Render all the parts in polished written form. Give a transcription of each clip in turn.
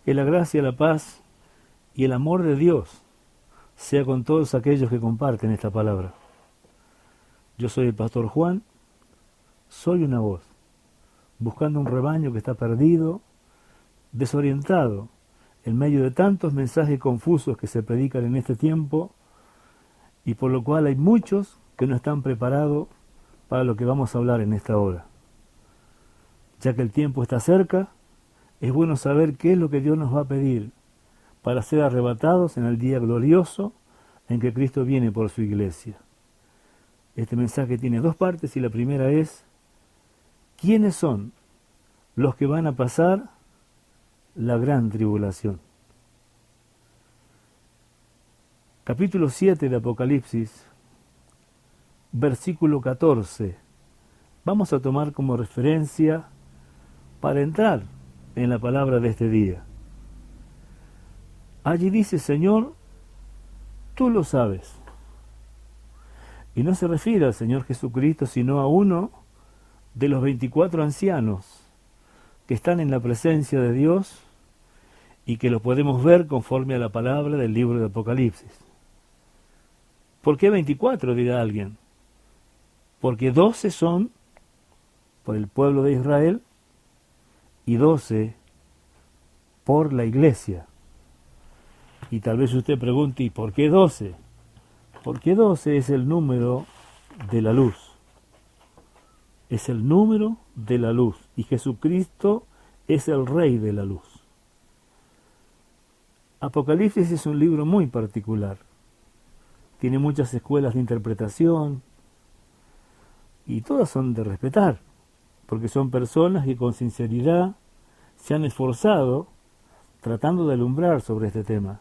Que la gracia, la paz y el amor de Dios sea con todos aquellos que comparten esta palabra. Yo soy el pastor Juan, soy una voz, buscando un rebaño que está perdido, desorientado, en medio de tantos mensajes confusos que se predican en este tiempo, y por lo cual hay muchos que no están preparados para lo que vamos a hablar en esta hora. Ya que el tiempo está cerca, es bueno saber qué es lo que Dios nos va a pedir para ser arrebatados en el día glorioso en que Cristo viene por su iglesia. Este mensaje tiene dos partes y la primera es: ¿quiénes son los que van a pasar la gran tribulación? Capítulo 7 de Apocalipsis, versículo 14. Vamos a tomar como referencia para entrar en la palabra de este día. Allí dice: Señor, tú lo sabes. Y no se refiere al Señor Jesucristo, sino a uno de los 24 ancianos que están en la presencia de Dios y que lo podemos ver conforme a la palabra del libro de Apocalipsis. ¿Por qué 24? Dirá alguien. Porque 12 son por el pueblo de Israel y 12 por la iglesia. Y tal vez usted pregunte: ¿y por qué 12? Porque 12 es el número de la luz. Es el número de la luz. Y Jesucristo es el Rey de la luz. Apocalipsis es un libro muy particular. Tiene muchas escuelas de interpretación y todas son de respetar, porque son personas que con sinceridad se han esforzado tratando de alumbrar sobre este tema.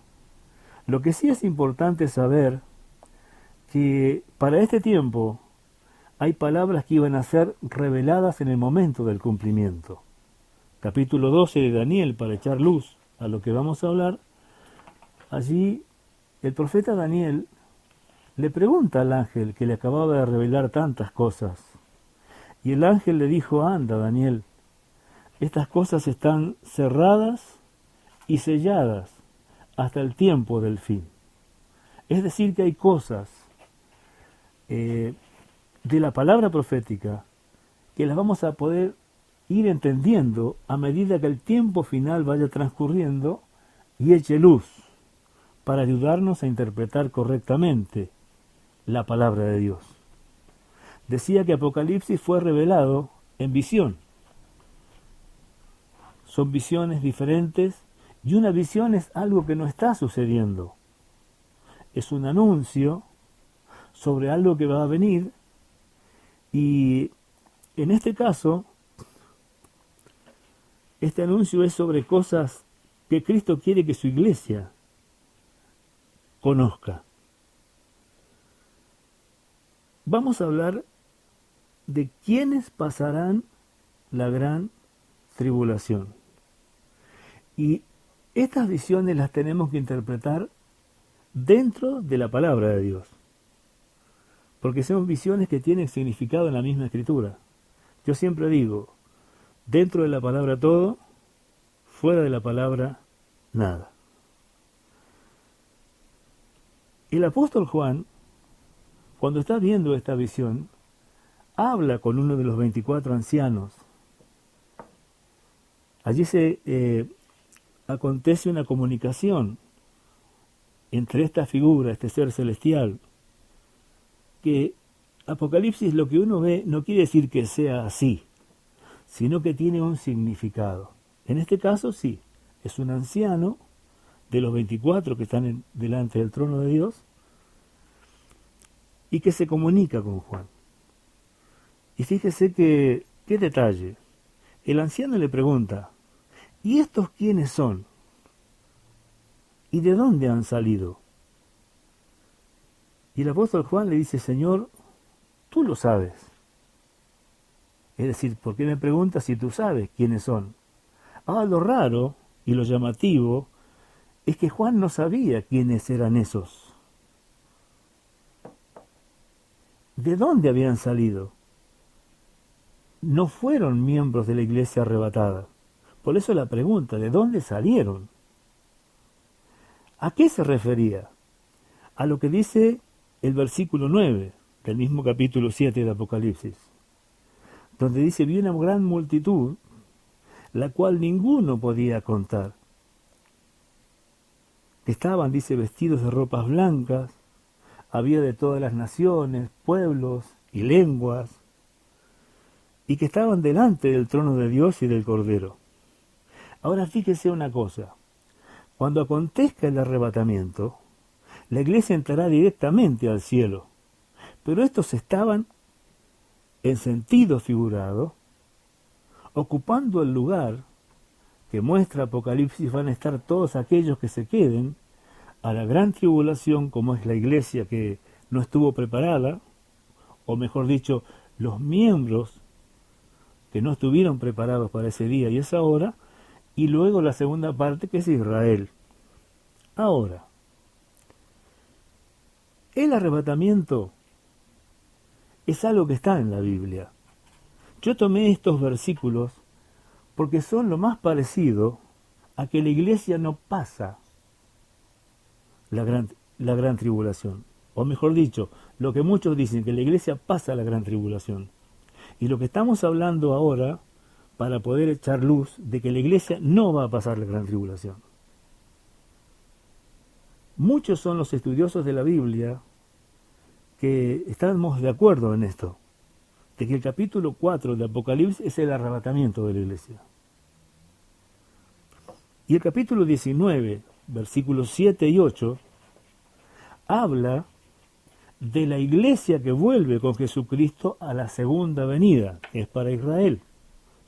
Lo que sí es importante saber que para este tiempo hay palabras que iban a ser reveladas en el momento del cumplimiento. Capítulo 12 de Daniel, para echar luz a lo que vamos a hablar, allí el profeta Daniel le pregunta al ángel que le acababa de revelar tantas cosas. Y el ángel le dijo: anda, Daniel, estas cosas están cerradas y selladas hasta el tiempo del fin. Es decir, que hay cosas de la palabra profética que las vamos a poder ir entendiendo a medida que el tiempo final vaya transcurriendo y eche luz para ayudarnos a interpretar correctamente la palabra de Dios. Decía que Apocalipsis fue revelado en visión. Son visiones diferentes y una visión es algo que no está sucediendo. Es un anuncio sobre algo que va a venir, y en este caso este anuncio es sobre cosas que Cristo quiere que su iglesia conozca. Vamos a hablar de quiénes pasarán la gran tribulación. Y estas visiones las tenemos que interpretar dentro de la palabra de Dios, porque son visiones que tienen significado en la misma escritura. Yo siempre digo: dentro de la palabra todo, fuera de la palabra nada. El apóstol Juan, cuando está viendo esta visión, habla con uno de los 24 ancianos. Allí se acontece una comunicación entre esta figura, este ser celestial, que Apocalipsis, lo que uno ve, no quiere decir que sea así, sino que tiene un significado. En este caso sí, es un anciano de los 24 que están delante del trono de Dios y que se comunica con Juan. Y fíjese que, qué detalle, el anciano le pregunta: ¿y estos quiénes son? ¿Y de dónde han salido? Y el apóstol Juan le dice: Señor, tú lo sabes. Es decir, ¿por qué me preguntas si tú sabes quiénes son? Lo raro y lo llamativo es que Juan no sabía quiénes eran esos. ¿De dónde habían salido? No fueron miembros de la iglesia arrebatada. Por eso la pregunta: ¿de dónde salieron? ¿A qué se refería? A lo que dice el versículo 9 del mismo capítulo 7 de Apocalipsis, donde dice: vi una gran multitud, la cual ninguno podía contar. Estaban, dice, vestidos de ropas blancas, había de todas las naciones, pueblos y lenguas, y que estaban delante del trono de Dios y del Cordero. Ahora fíjese una cosa: cuando acontezca el arrebatamiento, la iglesia entrará directamente al cielo, pero estos estaban, en sentido figurado, ocupando el lugar que muestra Apocalipsis. Van a estar todos aquellos que se queden a la gran tribulación, como es la iglesia que no estuvo preparada, o mejor dicho, los miembros que no estuvieron preparados para ese día y esa hora, y luego la segunda parte, que es Israel. Ahora, el arrebatamiento es algo que está en la Biblia. Yo tomé estos versículos porque son lo más parecido a que la iglesia no pasa la gran tribulación. O mejor dicho, lo que muchos dicen, que la iglesia pasa la gran tribulación. Y lo que estamos hablando ahora, para poder echar luz de que la iglesia no va a pasar la gran tribulación. Muchos son los estudiosos de la Biblia que estamos de acuerdo en esto, de que el capítulo 4 de Apocalipsis es el arrebatamiento de la iglesia. Y el capítulo 19, versículos 7 y 8, habla de la iglesia que vuelve con Jesucristo a la segunda venida, que es para Israel,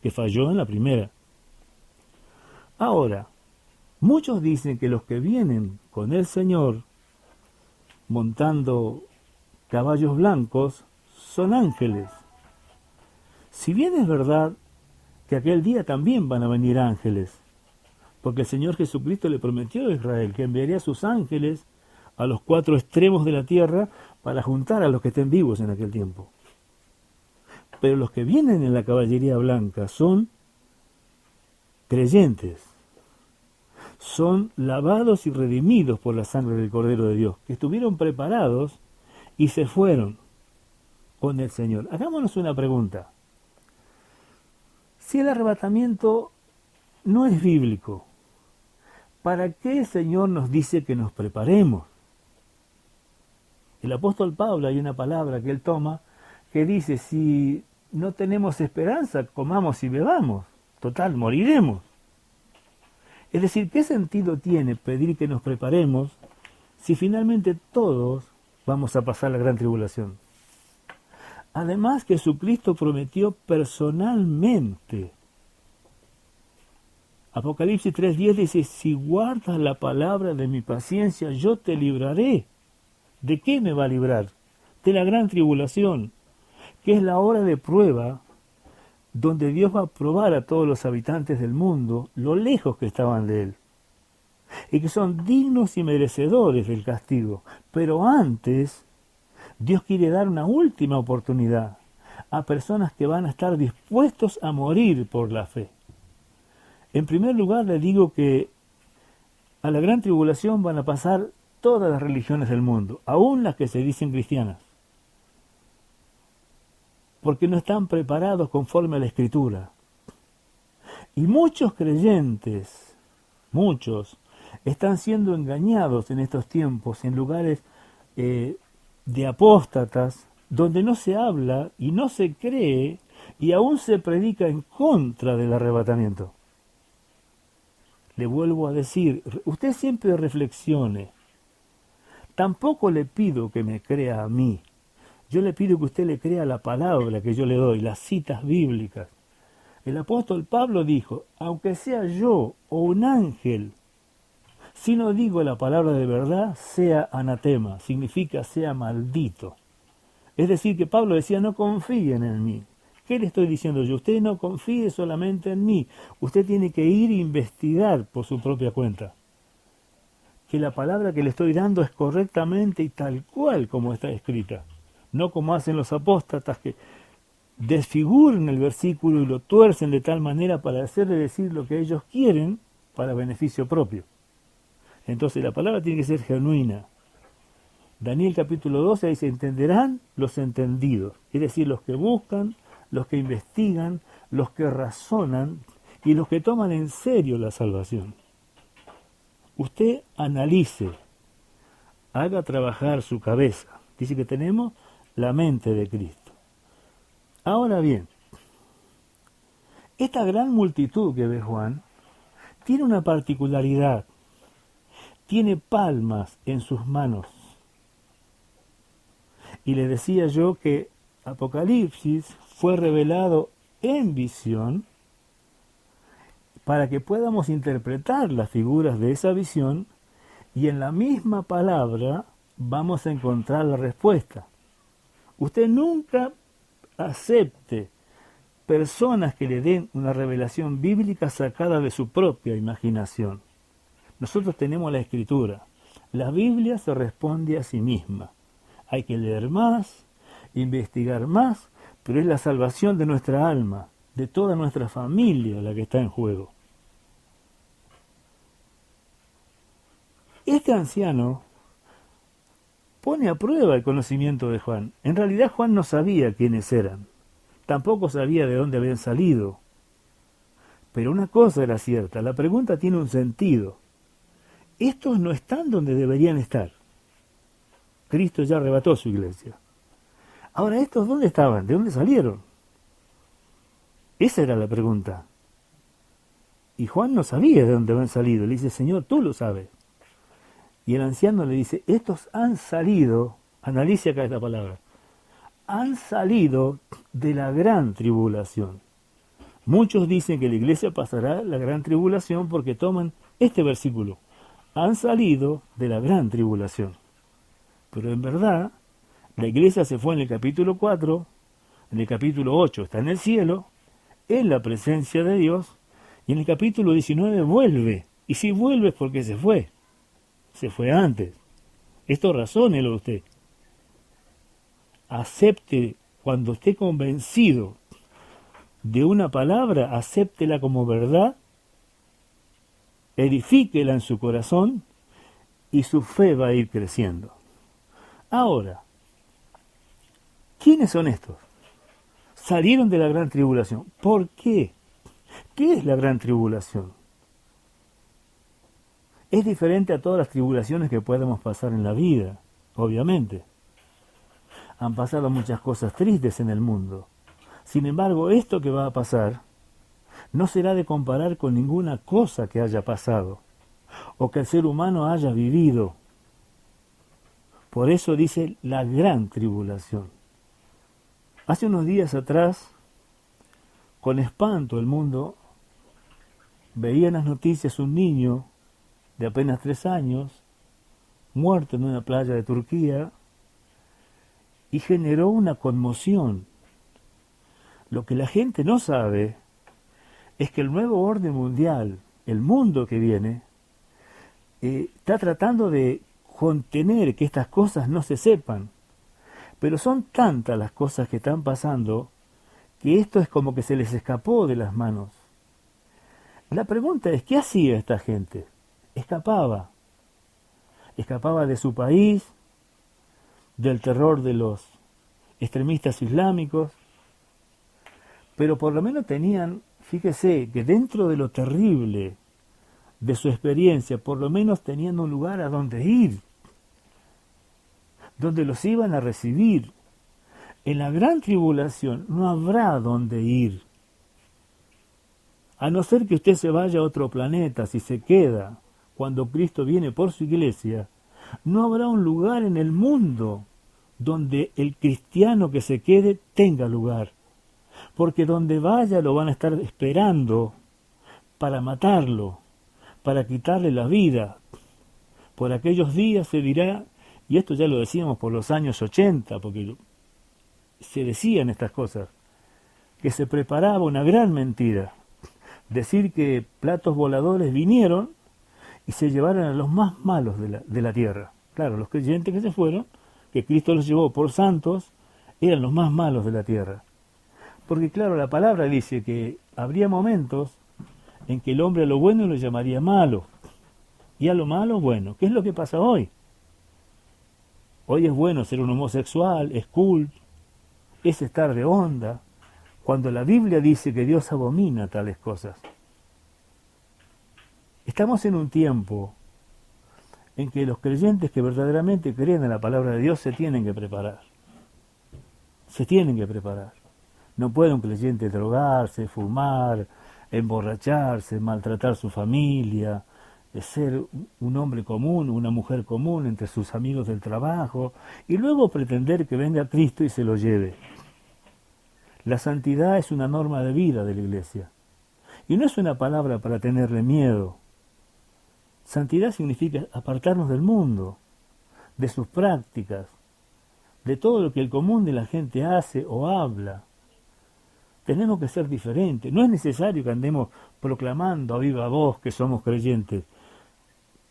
que falló en la primera. Ahora, muchos dicen que los que vienen con el Señor montando caballos blancos son ángeles. Si bien es verdad que aquel día también van a venir ángeles, porque el Señor Jesucristo le prometió a Israel que enviaría a sus ángeles a los 4 extremos de la tierra para juntar a los que estén vivos en aquel tiempo. Pero los que vienen en la caballería blanca son creyentes, son lavados y redimidos por la sangre del Cordero de Dios, que estuvieron preparados y se fueron con el Señor. Hagámonos una pregunta. Si el arrebatamiento no es bíblico, ¿para qué el Señor nos dice que nos preparemos? El apóstol Pablo, hay una palabra que él toma que dice: si no tenemos esperanza, comamos y bebamos, total, moriremos. Es decir, ¿qué sentido tiene pedir que nos preparemos si finalmente todos vamos a pasar la gran tribulación? Además, Jesucristo prometió personalmente. Apocalipsis 3:10 dice: si guardas la palabra de mi paciencia, yo te libraré. ¿De qué me va a librar? De la gran tribulación, que es la hora de prueba, donde Dios va a probar a todos los habitantes del mundo lo lejos que estaban de Él, y que son dignos y merecedores del castigo. Pero antes, Dios quiere dar una última oportunidad a personas que van a estar dispuestos a morir por la fe. En primer lugar, le digo que a la gran tribulación van a pasar todas las religiones del mundo, aún las que se dicen cristianas, porque no están preparados conforme a la Escritura. Y muchos creyentes, muchos, están siendo engañados en estos tiempos en lugares de apóstatas, donde no se habla y no se cree y aún se predica en contra del arrebatamiento. Le vuelvo a decir, usted siempre reflexione. Tampoco le pido que me crea a mí. Yo le pido que usted le crea la palabra que yo le doy, las citas bíblicas. El apóstol Pablo dijo: aunque sea yo o un ángel, si no digo la palabra de verdad, sea anatema, significa sea maldito. Es decir, que Pablo decía: no confíen en mí. ¿Qué le estoy diciendo yo? Usted no confíe solamente en mí. Usted tiene que ir a investigar por su propia cuenta que la palabra que le estoy dando es correctamente y tal cual como está escrita. No como hacen los apóstatas, que desfiguran el versículo y lo tuercen de tal manera para hacerle decir lo que ellos quieren para beneficio propio. Entonces la palabra tiene que ser genuina. Daniel capítulo 12 dice, entenderán los entendidos, es decir, los que buscan, los que investigan, los que razonan y los que toman en serio la salvación. Usted analice, haga trabajar su cabeza. Dice que tenemos la mente de Cristo. Ahora bien, esta gran multitud que ve Juan tiene una particularidad. Tiene palmas en sus manos. Y le decía yo que Apocalipsis fue revelado en visión para que podamos interpretar las figuras de esa visión y en la misma palabra vamos a encontrar la respuesta. Usted nunca acepte personas que le den una revelación bíblica sacada de su propia imaginación. Nosotros tenemos la Escritura. La Biblia se responde a sí misma. Hay que leer más, investigar más, pero es la salvación de nuestra alma, de toda nuestra familia la que está en juego. Este anciano pone a prueba el conocimiento de Juan. En realidad Juan no sabía quiénes eran, tampoco sabía de dónde habían salido. Pero una cosa era cierta, la pregunta tiene un sentido. Estos no están donde deberían estar. Cristo ya arrebató su iglesia. Ahora, ¿estos dónde estaban? ¿De dónde salieron? Esa era la pregunta. Y Juan no sabía de dónde habían salido. Le dice, Señor, tú lo sabes. Y el anciano le dice, estos han salido, analice acá esta palabra, han salido de la gran tribulación. Muchos dicen que la iglesia pasará la gran tribulación porque toman este versículo. Han salido de la gran tribulación. Pero en verdad, la iglesia se fue en el capítulo 4, en el capítulo 8 está en el cielo, en la presencia de Dios, y en el capítulo 19 vuelve. Y si vuelve es porque se fue antes. Esto razónelo usted. Acepte, cuando esté convencido de una palabra, acéptela como verdad, edifíquela en su corazón y su fe va a ir creciendo. Ahora, ¿quiénes son estos? Salieron de la gran tribulación. ¿Por qué? ¿Qué es la gran tribulación? Es diferente a todas las tribulaciones que podemos pasar en la vida, obviamente. Han pasado muchas cosas tristes en el mundo. Sin embargo, esto que va a pasar no será de comparar con ninguna cosa que haya pasado o que el ser humano haya vivido. Por eso dice la gran tribulación. Hace unos días atrás, con espanto el mundo veía en las noticias un niño de apenas 3 años, muerto en una playa de Turquía, y generó una conmoción. Lo que la gente no sabe es que el nuevo orden mundial, el mundo que viene, está tratando de contener que estas cosas no se sepan. Pero son tantas las cosas que están pasando que esto es como que se les escapó de las manos. La pregunta es, ¿qué hacía esta gente? Escapaba de su país, del terror de los extremistas islámicos, pero por lo menos tenían, fíjese, que dentro de lo terrible de su experiencia, por lo menos tenían un lugar a donde ir, donde los iban a recibir. En la gran tribulación no habrá donde ir, a no ser que usted se vaya a otro planeta. Si se queda cuando Cristo viene por su iglesia, no habrá un lugar en el mundo donde el cristiano que se quede tenga lugar, porque donde vaya lo van a estar esperando para matarlo, para quitarle la vida. Por aquellos días se dirá, y esto ya lo decíamos por los años 80, porque se decían estas cosas, que se preparaba una gran mentira, decir que platos voladores vinieron y se llevaron a los más malos de la tierra. Claro, los creyentes que se fueron, que Cristo los llevó por santos, eran los más malos de la tierra. Porque claro, la palabra dice que habría momentos en que el hombre a lo bueno lo llamaría malo, Y a lo malo, bueno. ¿Qué es lo que pasa hoy? Hoy es bueno ser un homosexual, es cool, es estar de onda, cuando la Biblia dice que Dios abomina tales cosas. Estamos en un tiempo en que los creyentes que verdaderamente creen en la palabra de Dios se tienen que preparar. Se tienen que preparar. No puede un creyente drogarse, fumar, emborracharse, maltratar su familia, ser un hombre común, una mujer común entre sus amigos del trabajo, y luego pretender que venga Cristo y se lo lleve. La santidad es una norma de vida de la Iglesia. Y no es una palabra para tenerle miedo. Santidad significa apartarnos del mundo, de sus prácticas, de todo lo que el común de la gente hace o habla. Tenemos que ser diferentes. No es necesario que andemos proclamando a viva voz que somos creyentes.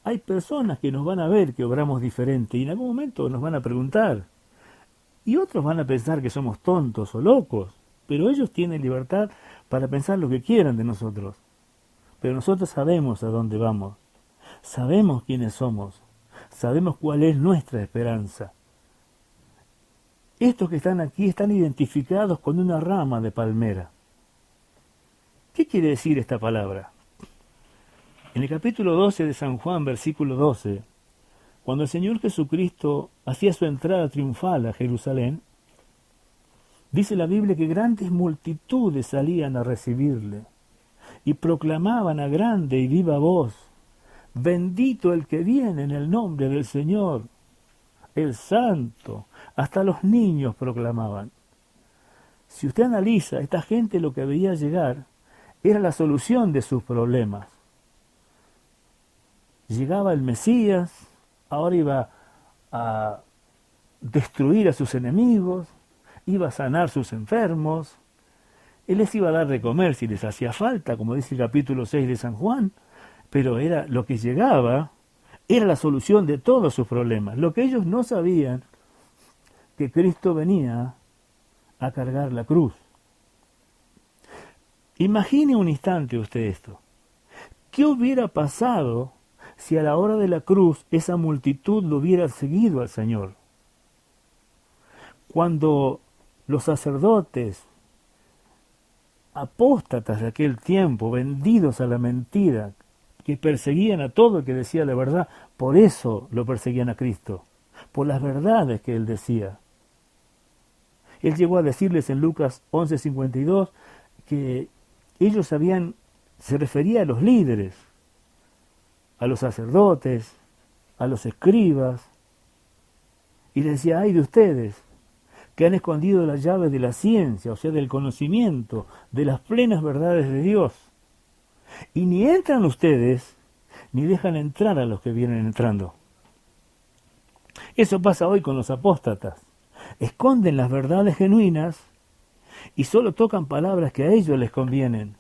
Hay personas que nos van a ver que obramos diferente y en algún momento nos van a preguntar. Y otros van a pensar que somos tontos o locos, pero ellos tienen libertad para pensar lo que quieran de nosotros. Pero nosotros sabemos a dónde vamos, sabemos quiénes somos, sabemos cuál es nuestra esperanza. Estos que están aquí están identificados con una rama de palmera. ¿Qué quiere decir esta palabra? En el capítulo 12 de San Juan, versículo 12, cuando el Señor Jesucristo hacía su entrada triunfal a Jerusalén, dice la Biblia que grandes multitudes salían a recibirle y proclamaban a grande y viva voz: bendito el que viene en el nombre del Señor, el Santo. Hasta los niños proclamaban. Si usted analiza, esta gente lo que veía llegar era la solución de sus problemas. Llegaba el Mesías, ahora iba a destruir a sus enemigos, iba a sanar sus enfermos, Él les iba a dar de comer si les hacía falta, como dice el capítulo 6 de San Juan, pero era lo que llegaba, era la solución de todos sus problemas. Lo que ellos no sabían, que Cristo venía a cargar la cruz. Imagine un instante usted esto. ¿Qué hubiera pasado si a la hora de la cruz esa multitud lo hubiera seguido al Señor? Cuando los sacerdotes, apóstatas de aquel tiempo, vendidos a la mentira, que perseguían a todo el que decía la verdad, por eso lo perseguían a Cristo, por las verdades que Él decía. Él llegó a decirles en Lucas 11:52 que ellos se refería a los líderes, a los sacerdotes, a los escribas, y les decía: ay de ustedes, que han escondido las llaves de la ciencia, o sea, del conocimiento, de las plenas verdades de Dios. Y ni entran ustedes, ni dejan entrar a los que vienen entrando. Eso pasa hoy con los apóstatas. Esconden las verdades genuinas y solo tocan palabras que a ellos les convienen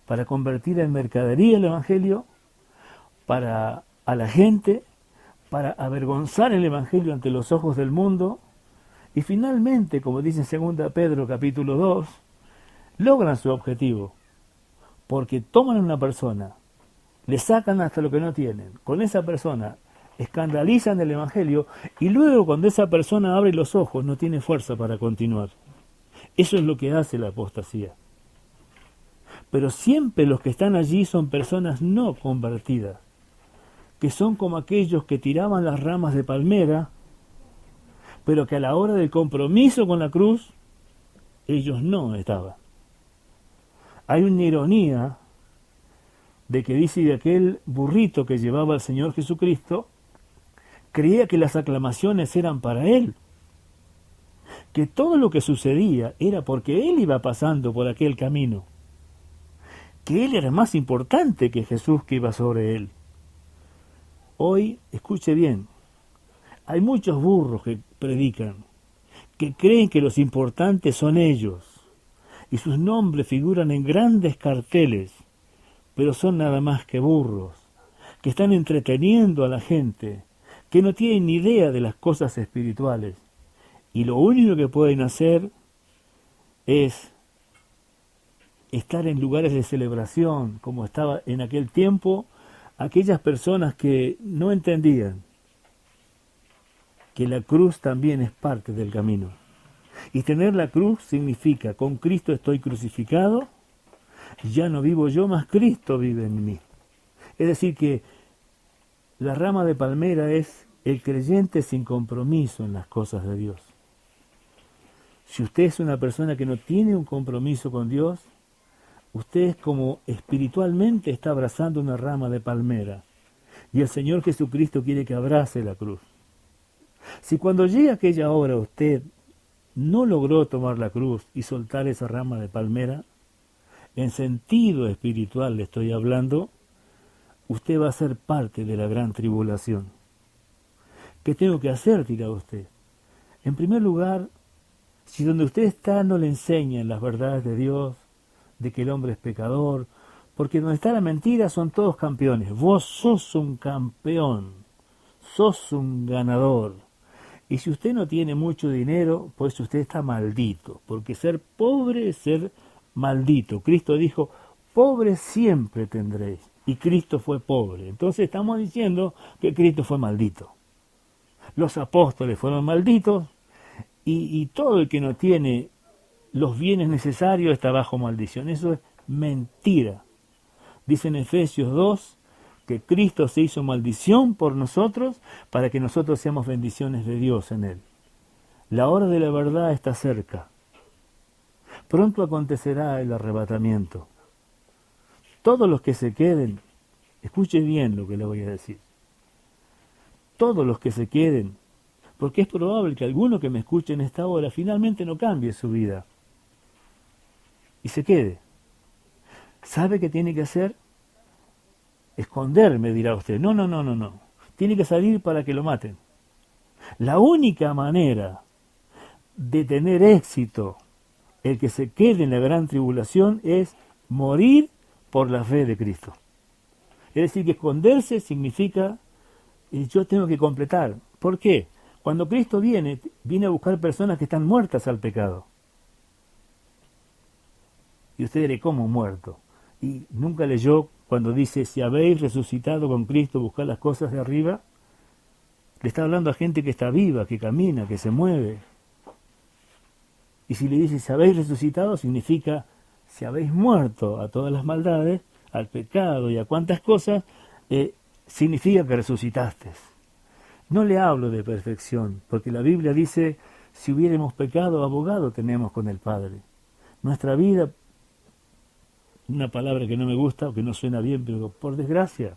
para convertir en mercadería el Evangelio, para a la gente, para avergonzar el Evangelio ante los ojos del mundo. Y finalmente, como dice en 2 Pedro capítulo 2, logran su objetivo, porque toman a una persona, le sacan hasta lo que no tienen, con esa persona escandalizan el Evangelio y luego cuando esa persona abre los ojos no tiene fuerza para continuar. Eso es lo que hace la apostasía. Pero siempre los que están allí son personas no convertidas, que son como aquellos que tiraban las ramas de palmera, pero que a la hora del compromiso con la cruz, ellos no estaban. Hay una ironía de que dice que aquel burrito que llevaba al Señor Jesucristo creía que las aclamaciones eran para él, que todo lo que sucedía era porque él iba pasando por aquel camino, que él era más importante que Jesús que iba sobre él. Hoy, escuche bien, hay muchos burros que predican, que creen que los importantes son ellos, y sus nombres figuran en grandes carteles, pero son nada más que burros, que están entreteniendo a la gente, que no tienen ni idea de las cosas espirituales, y lo único que pueden hacer es estar en lugares de celebración, como estaba en aquel tiempo aquellas personas que no entendían que la cruz también es parte del camino. Y tener la cruz significa, con Cristo estoy crucificado, ya no vivo yo, mas Cristo vive en mí. Es decir, que la rama de palmera es el creyente sin compromiso en las cosas de Dios. Si usted es una persona que no tiene un compromiso con Dios, usted es como espiritualmente está abrazando una rama de palmera. Y el Señor Jesucristo quiere que abrace la cruz. Si cuando llega aquella hora usted no logró tomar la cruz y soltar esa rama de palmera, en sentido espiritual le estoy hablando, usted va a ser parte de la gran tribulación. ¿Qué tengo que hacer?, dirá usted. En primer lugar, si donde usted está no le enseñan las verdades de Dios, de que el hombre es pecador, porque donde está la mentira son todos campeones. Vos sos un campeón, sos un ganador. Y si usted no tiene mucho dinero, pues usted está maldito, porque ser pobre es ser maldito. Cristo dijo, pobre siempre tendréis, y Cristo fue pobre. Entonces estamos diciendo que Cristo fue maldito. Los apóstoles fueron malditos, y todo el que no tiene los bienes necesarios está bajo maldición. Eso es mentira. Dice en Efesios 2, que Cristo se hizo maldición por nosotros para que nosotros seamos bendiciones de Dios en Él. La hora de la verdad está cerca. Pronto acontecerá el arrebatamiento. Todos los que se queden, escuche bien lo que le voy a decir. Todos los que se queden, porque es probable que alguno que me escuche en esta hora finalmente no cambie su vida y se quede. ¿Sabe qué tiene que hacer? Esconderme, dirá usted. No. Tiene que salir para que lo maten. La única manera de tener éxito, el que se quede en la gran tribulación, es morir por la fe de Cristo. Es decir, que esconderse significa, yo tengo que completar. ¿Por qué? Cuando Cristo viene a buscar personas que están muertas al pecado. Y usted dirá, ¿cómo muerto? Y nunca leyó cuando dice, si habéis resucitado con Cristo, buscad las cosas de arriba. Le está hablando a gente que está viva, que camina, que se mueve. Y si le dice, si habéis resucitado, significa, si habéis muerto a todas las maldades, al pecado y a cuantas cosas, significa que resucitaste. No le hablo de perfección, porque la Biblia dice, si hubiéramos pecado, abogado tenemos con el Padre. Nuestra vida, una palabra que no me gusta, que no suena bien, pero por desgracia,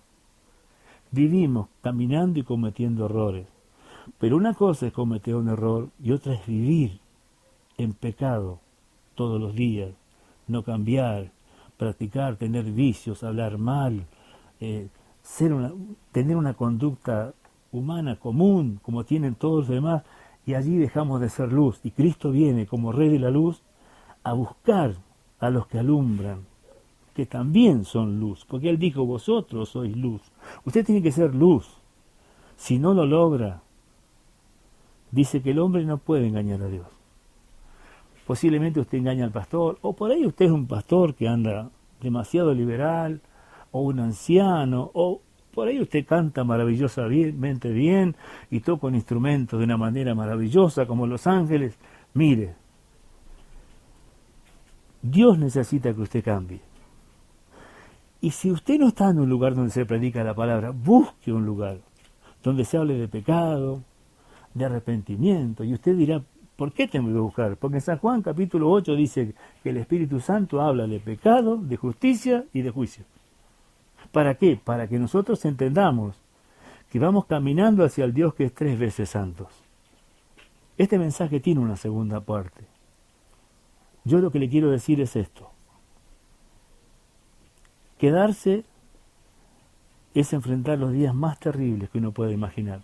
vivimos caminando y cometiendo errores. Pero una cosa es cometer un error y otra es vivir en pecado todos los días, no cambiar, practicar, tener vicios, hablar mal, tener una conducta humana común, como tienen todos los demás, y allí dejamos de ser luz. Y Cristo viene como Rey de la Luz a buscar a los que alumbran, que también son luz, porque Él dijo, vosotros sois luz. Usted tiene que ser luz. Si no lo logra, dice que el hombre no puede engañar a Dios. Posiblemente usted engaña al pastor, o por ahí usted es un pastor que anda demasiado liberal, o un anciano, o por ahí usted canta maravillosamente bien y toca un instrumento de una manera maravillosa como los ángeles. Mire, Dios necesita que usted cambie. Y si usted no está en un lugar donde se predica la palabra, busque un lugar donde se hable de pecado, de arrepentimiento. Y usted dirá, ¿por qué tengo que buscar? Porque en San Juan capítulo 8 dice que el Espíritu Santo habla de pecado, de justicia y de juicio. ¿Para qué? Para que nosotros entendamos que vamos caminando hacia el Dios que es 3 veces santo. Este mensaje tiene una segunda parte. Yo lo que le quiero decir es esto. Quedarse es enfrentar los días más terribles que uno puede imaginar.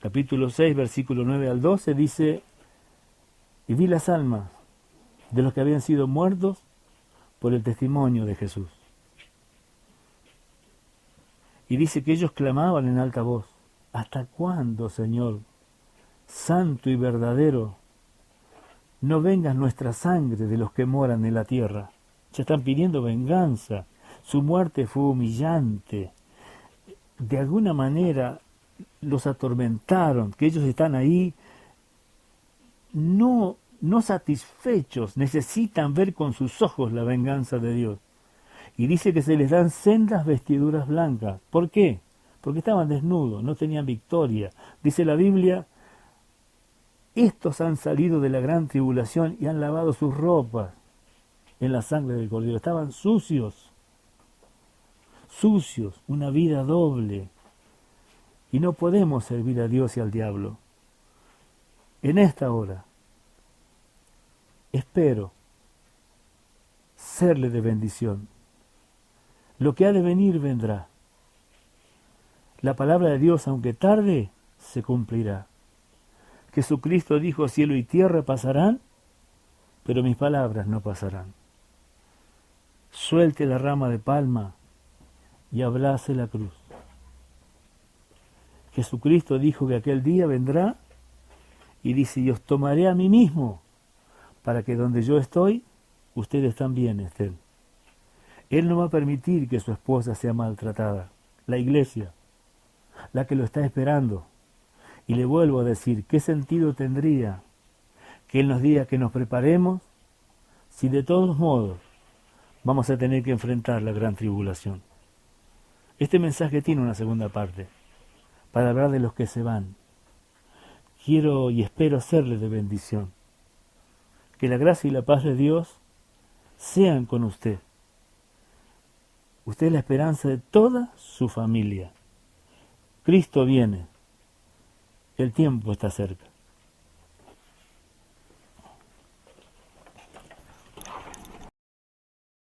Capítulo 6, versículo 9 al 12 dice, y vi las almas de los que habían sido muertos por el testimonio de Jesús. Y dice que ellos clamaban en alta voz, ¿hasta cuándo, Señor, santo y verdadero, no venga nuestra sangre de los que moran en la tierra? Ya están pidiendo venganza. Su muerte fue humillante. de alguna manera los atormentaron, que ellos están ahí no satisfechos, necesitan ver con sus ojos la venganza de Dios. Y dice que se les dan sendas vestiduras blancas. ¿Por qué? Porque estaban desnudos, no tenían victoria. Dice la Biblia, estos han salido de la gran tribulación y han lavado sus ropas en la sangre del Cordero. Estaban sucios, una vida doble. Y no podemos servir a Dios y al diablo. En esta hora, espero serle de bendición. Lo que ha de venir vendrá. La palabra de Dios, aunque tarde, se cumplirá. Jesucristo dijo, cielo y tierra pasarán, pero mis palabras no pasarán. Suelte la rama de palma y abrace la cruz. Jesucristo dijo que aquel día vendrá y dice, y os tomaré a mí mismo, para que donde yo estoy, ustedes también estén. Él no va a permitir que su esposa sea maltratada, la iglesia, la que lo está esperando. Y le vuelvo a decir, ¿qué sentido tendría que Él nos diga que nos preparemos si de todos modos vamos a tener que enfrentar la gran tribulación? Este mensaje tiene una segunda parte, para hablar de los que se van. Quiero y espero serle de bendición. Que la gracia y la paz de Dios sean con usted. Usted es la esperanza de toda su familia. Cristo viene. El tiempo está cerca.